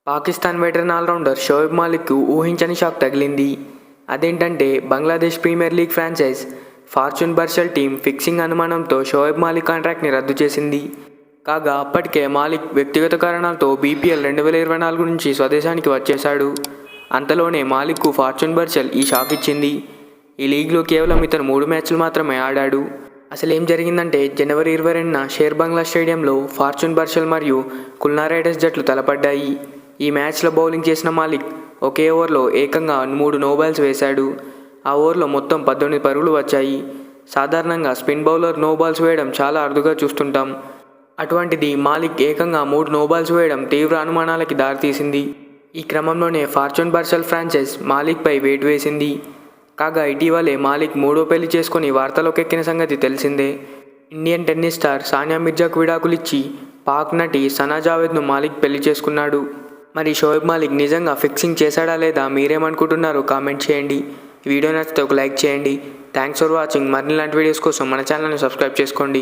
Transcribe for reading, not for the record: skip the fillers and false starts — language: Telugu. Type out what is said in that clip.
పాకిస్తాన్ వెటరన్ ఆల్రౌండర్ షోయబ్ మాలిక్కు ఊహించని షాక్ తగిలింది. అదేంటంటే Bangladesh Premier League franchise Fortune Barishal team fixing అనుమానంతో షోయబ్ మాలిక్ కాంట్రాక్ట్ని రద్దు చేసింది. కాగా అప్పటికే మాలిక్ వ్యక్తిగత కారణాలతో BPL 2024 నుంచి స్వదేశానికి వచ్చేశాడు. అంతలోనే మాలిక్కు ఫార్చ్యూన్ బర్షల్ ఈ షాక్ ఇచ్చింది. ఈ లీగ్లో కేవలం ఇతను 3 మ్యాచ్లు మాత్రమే ఆడాడు. అసలేం జరిగిందంటే జనవరి 22న షేర్ బంగ్లా స్టేడియంలో ఫార్చ్యూన్ బర్షల్ మరియు ఖుల్నా రైడర్స్ జట్లు తలపడ్డాయి. ఈ మ్యాచ్లో బౌలింగ్ చేసిన మాలిక్ ఒకే ఓవర్లో ఏకంగా 3 నోబాల్స్ వేశాడు. ఆ ఓవర్లో మొత్తం 18 పరుగులు వచ్చాయి. సాధారణంగా స్పిన్ బౌలర్ నోబాల్స్ వేయడం చాలా అరుదుగా చూస్తుంటాం. అటువంటిది మాలిక్ ఏకంగా 3 నోబాల్స్ వేయడం తీవ్ర అనుమానాలకి దారితీసింది. ఈ క్రమంలోనే ఫార్చ్యూన్ బర్షల్ ఫ్రాంచైజ్ మాలిక్పై వేటు వేసింది. కాగా ఇటీవలే మాలిక్ 3వ పెళ్లి చేసుకుని వార్తలోకి ఎక్కిన సంగతి తెలిసిందే. ఇండియన్ టెన్నిస్ స్టార్ సానియా మిర్జాకు విడాకులిచ్చి పాక్ నటి సనా జావేద్ను మాలిక్ పెళ్లి చేసుకున్నాడు. మరి షోయబ్ మాలిక్ నిజంగా ఫిక్సింగ్ చేశాడా లేదా మీరేమనుకుంటున్నారో కామెంట్ చేయండి. ఈ వీడియో నచ్చితే ఒక లైక్ చేయండి. Thanks for watching. మరిన్ని ఇలాంటి వీడియోస్ కోసం మన ఛానల్ని సబ్స్క్రైబ్ చేసుకోండి.